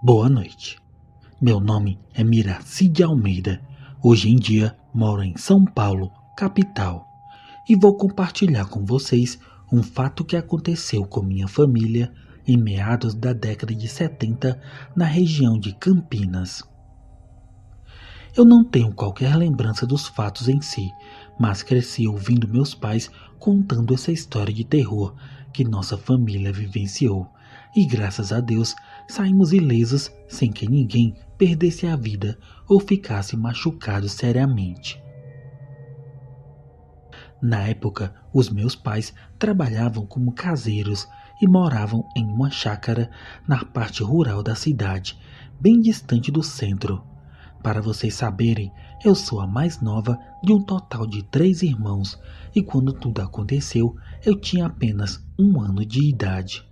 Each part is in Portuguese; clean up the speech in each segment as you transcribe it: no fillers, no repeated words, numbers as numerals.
Boa noite. Meu nome é Miraci de Almeida. Hoje em dia moro em São Paulo, capital, e vou compartilhar com vocês um fato que aconteceu com minha família em meados da década de 70 na região de Campinas. Eu não tenho qualquer lembrança dos fatos em si, mas cresci ouvindo meus pais contando essa história de terror que nossa família vivenciou, e graças a Deus saímos ilesos sem que ninguém perdesse a vida ou ficasse machucado seriamente. Na época, os meus pais trabalhavam como caseiros e moravam em uma chácara na parte rural da cidade, bem distante do centro. Para vocês saberem, eu sou a mais nova de um total de 3 irmãos, e quando tudo aconteceu, eu tinha apenas 1 ano de idade.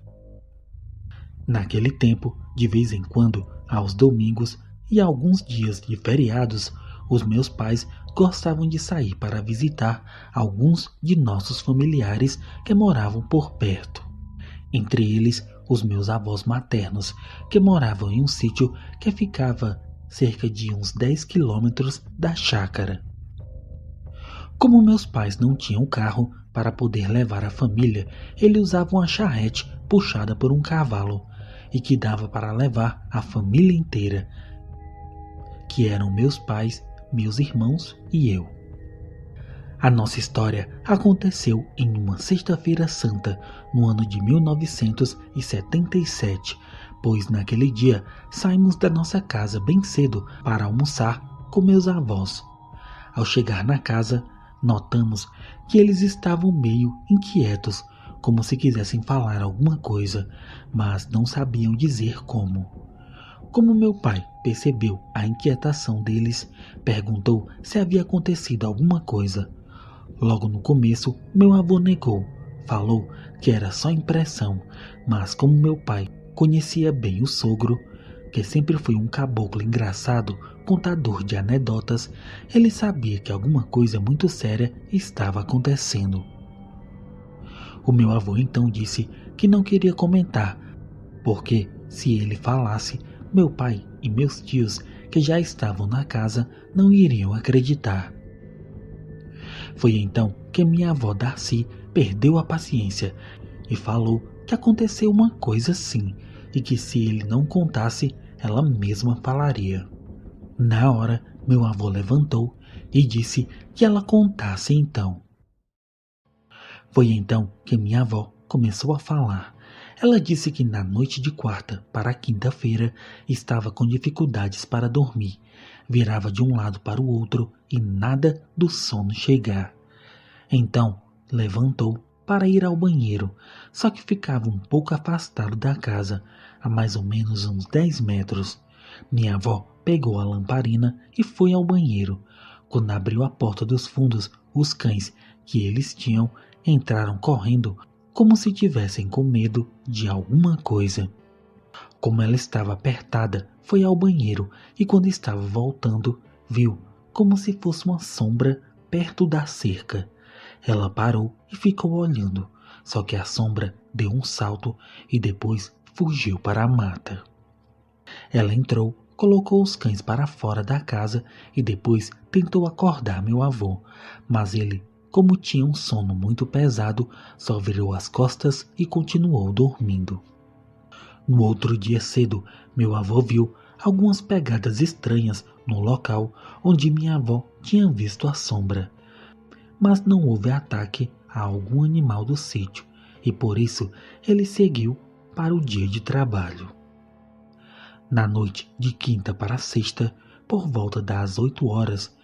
Naquele tempo, de vez em quando, aos domingos e alguns dias de feriados, os meus pais gostavam de sair para visitar alguns de nossos familiares que moravam por perto. Entre eles, os meus avós maternos, que moravam em um sítio que ficava cerca de uns 10 quilômetros da chácara. Como meus pais não tinham carro para poder levar a família, eles usavam uma charrete puxada por um cavalo e que dava para levar a família inteira, que eram meus pais, meus irmãos e eu. A nossa história aconteceu em uma sexta-feira santa, no ano de 1977, pois naquele dia saímos da nossa casa bem cedo para almoçar com meus avós. Ao chegar na casa, notamos que eles estavam meio inquietos, como se quisessem falar alguma coisa, mas não sabiam dizer como. Como meu pai percebeu a inquietação deles, perguntou se havia acontecido alguma coisa. Logo no começo, meu avô negou, falou que era só impressão, mas como meu pai conhecia bem o sogro, que sempre foi um caboclo engraçado, contador de anedotas, ele sabia que alguma coisa muito séria estava acontecendo. O meu avô então disse que não queria comentar, porque se ele falasse, meu pai e meus tios, que já estavam na casa, não iriam acreditar. Foi então que minha avó Darcy perdeu a paciência e falou que aconteceu uma coisa sim, e que se ele não contasse, ela mesma falaria. Na hora, meu avô levantou e disse que ela contasse então. Foi então que minha avó começou a falar. Ela disse que na noite de quarta para quinta-feira estava com dificuldades para dormir. Virava de um lado para o outro e nada do sono chegar. Então levantou para ir ao banheiro, só que ficava um pouco afastado da casa, a mais ou menos uns 10 metros. Minha avó pegou a lamparina e foi ao banheiro. Quando abriu a porta dos fundos, os cães que eles tinham entraram correndo como se tivessem com medo de alguma coisa. Como ela estava apertada, foi ao banheiro e quando estava voltando, viu como se fosse uma sombra perto da cerca. Ela parou e ficou olhando, só que a sombra deu um salto e depois fugiu para a mata. Ela entrou, colocou os cães para fora da casa e depois tentou acordar meu avô, mas ele, como tinha um sono muito pesado, só virou as costas e continuou dormindo. No outro dia cedo, meu avô viu algumas pegadas estranhas no local onde minha avó tinha visto a sombra. Mas não houve ataque a algum animal do sítio e por isso ele seguiu para o dia de trabalho. Na noite de quinta para sexta, por volta das 8 horas,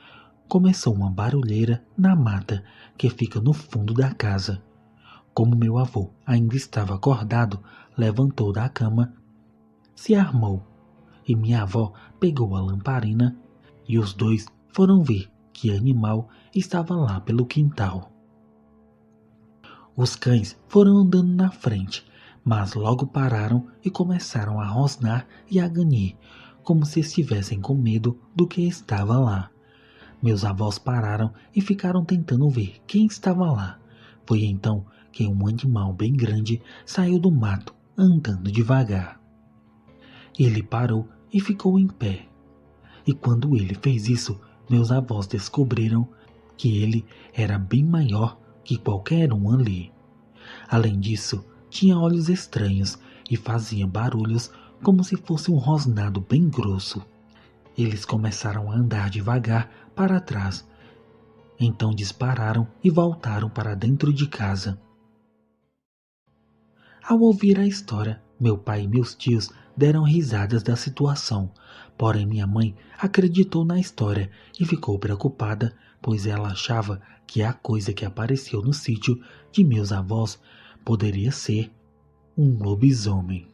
começou uma barulheira na mata que fica no fundo da casa. Como meu avô ainda estava acordado, levantou da cama, se armou e minha avó pegou a lamparina e os dois foram ver que animal estava lá pelo quintal. Os cães foram andando na frente, mas logo pararam e começaram a rosnar e a ganir, como se estivessem com medo do que estava lá. Meus avós pararam e ficaram tentando ver quem estava lá. Foi então que um animal bem grande saiu do mato, andando devagar. Ele parou e ficou em pé. E quando ele fez isso, meus avós descobriram que ele era bem maior que qualquer um ali. Além disso, tinha olhos estranhos e fazia barulhos como se fosse um rosnado bem grosso. Eles começaram a andar devagar para trás. Então dispararam e voltaram para dentro de casa. Ao ouvir a história, meu pai e meus tios deram risadas da situação, porém minha mãe acreditou na história e ficou preocupada, pois ela achava que a coisa que apareceu no sítio de meus avós poderia ser um lobisomem.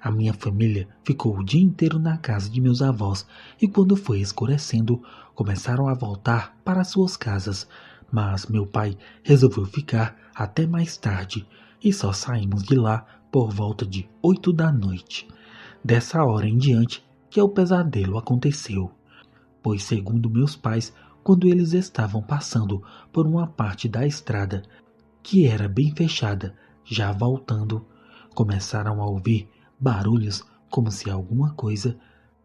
A minha família ficou o dia inteiro na casa de meus avós e quando foi escurecendo, começaram a voltar para suas casas, mas meu pai resolveu ficar até mais tarde e só saímos de lá por volta de 8 da noite. Dessa hora em diante que o pesadelo aconteceu, pois segundo meus pais, quando eles estavam passando por uma parte da estrada que era bem fechada, já voltando, começaram a ouvir barulhos como se alguma coisa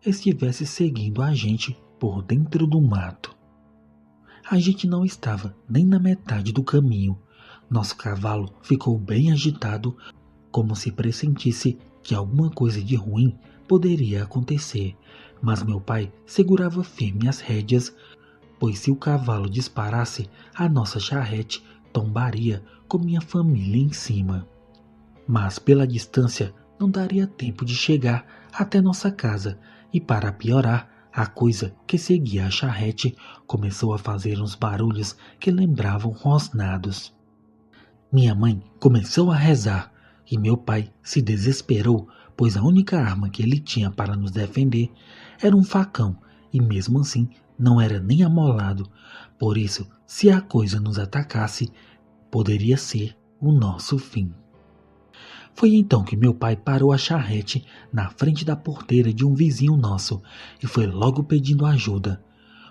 estivesse seguindo a gente por dentro do mato. A gente não estava nem na metade do caminho. Nosso cavalo ficou bem agitado, como se pressentisse que alguma coisa de ruim poderia acontecer, mas meu pai segurava firme as rédeas, pois se o cavalo disparasse, a nossa charrete tombaria com minha família em cima. Mas pela distância não daria tempo de chegar até nossa casa e, para piorar, a coisa que seguia a charrete começou a fazer uns barulhos que lembravam rosnados. Minha mãe começou a rezar e meu pai se desesperou, pois a única arma que ele tinha para nos defender era um facão e mesmo assim não era nem amolado. Por isso, se a coisa nos atacasse, poderia ser o nosso fim. Foi então que meu pai parou a charrete na frente da porteira de um vizinho nosso e foi logo pedindo ajuda.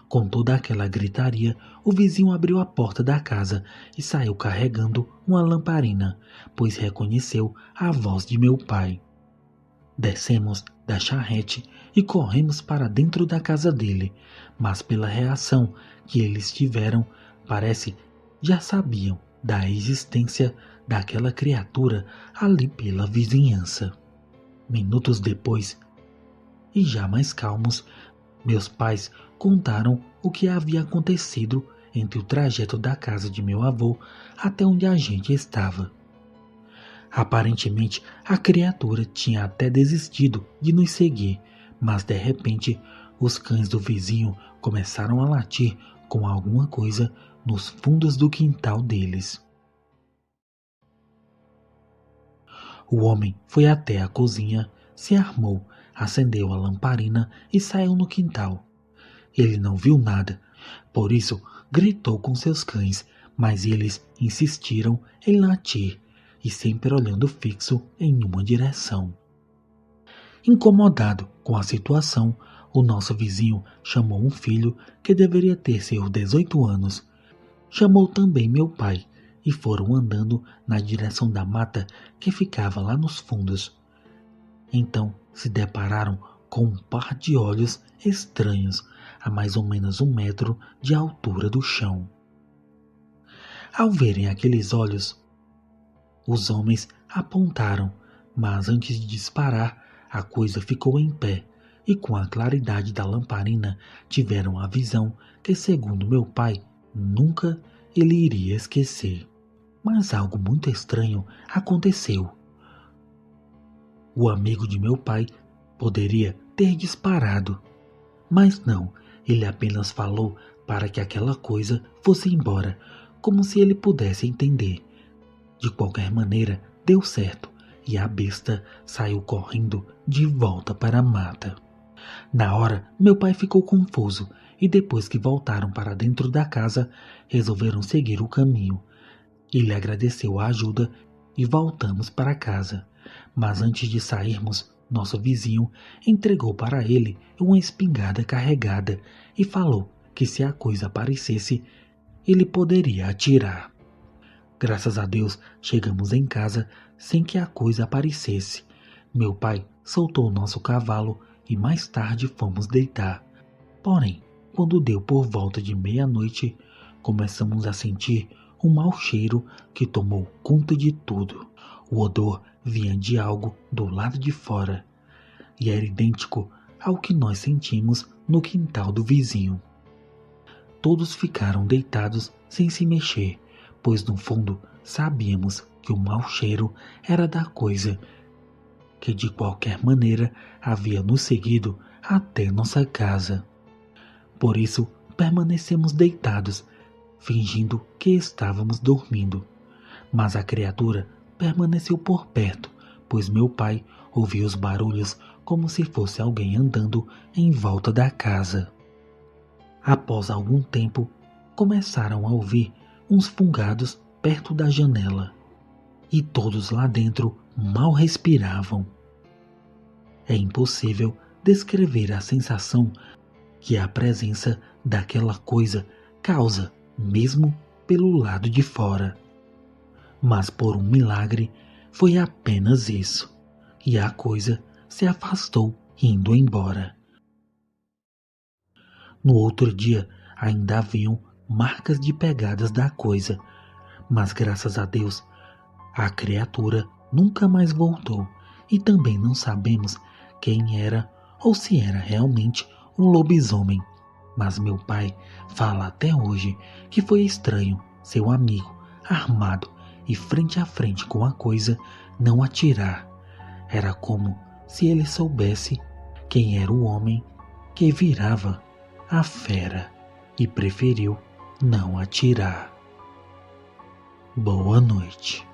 Com toda aquela gritaria, o vizinho abriu a porta da casa e saiu carregando uma lamparina, pois reconheceu a voz de meu pai. Descemos da charrete e corremos para dentro da casa dele, mas pela reação que eles tiveram, parece já sabiam da existência daquela criatura ali pela vizinhança. Minutos depois, e já mais calmos, meus pais contaram o que havia acontecido entre o trajeto da casa de meu avô até onde a gente estava. Aparentemente, a criatura tinha até desistido de nos seguir, mas de repente, os cães do vizinho começaram a latir com alguma coisa nos fundos do quintal deles. O homem foi até a cozinha, se armou, acendeu a lamparina e saiu no quintal. Ele não viu nada, por isso gritou com seus cães, mas eles insistiram em latir e sempre olhando fixo em uma direção. Incomodado com a situação, o nosso vizinho chamou um filho que deveria ter seus 18 anos. Chamou também meu pai e foram andando na direção da mata que ficava lá nos fundos. Então se depararam com um par de olhos estranhos a mais ou menos 1 metro de altura do chão. Ao verem aqueles olhos, os homens apontaram, mas antes de disparar, a coisa ficou em pé e com a claridade da lamparina tiveram a visão que, segundo meu pai, nunca ele iria esquecer. Mas algo muito estranho aconteceu. O amigo de meu pai poderia ter disparado, mas não, ele apenas falou para que aquela coisa fosse embora, como se ele pudesse entender. De qualquer maneira, deu certo e a besta saiu correndo de volta para a mata. Na hora, meu pai ficou confuso e depois que voltaram para dentro da casa, resolveram seguir o caminho. Ele agradeceu a ajuda e voltamos para casa. Mas antes de sairmos, nosso vizinho entregou para ele uma espingarda carregada e falou que se a coisa aparecesse, ele poderia atirar. Graças a Deus, chegamos em casa sem que a coisa aparecesse. Meu pai soltou nosso cavalo e mais tarde fomos deitar. Porém, quando deu por volta de meia-noite, começamos a sentir um mau cheiro que tomou conta de tudo. O odor vinha de algo do lado de fora e era idêntico ao que nós sentimos no quintal do vizinho. Todos ficaram deitados sem se mexer, pois no fundo sabíamos que o mau cheiro era da coisa que de qualquer maneira havia nos seguido até nossa casa. Por isso permanecemos deitados, fingindo que estávamos dormindo. Mas a criatura permaneceu por perto, pois meu pai ouvia os barulhos como se fosse alguém andando em volta da casa. Após algum tempo, começaram a ouvir uns fungados perto da janela, e todos lá dentro mal respiravam. É impossível descrever a sensação que a presença daquela coisa causa, mesmo pelo lado de fora. Mas por um milagre foi apenas isso, e a coisa se afastou indo embora. No outro dia ainda haviam marcas de pegadas da coisa, mas graças a Deus a criatura nunca mais voltou e também não sabemos quem era ou se era realmente um lobisomem. Mas meu pai fala até hoje que foi estranho seu amigo, armado e frente a frente com a coisa, não atirar. Era como se ele soubesse quem era o homem que virava a fera e preferiu não atirar. Boa noite.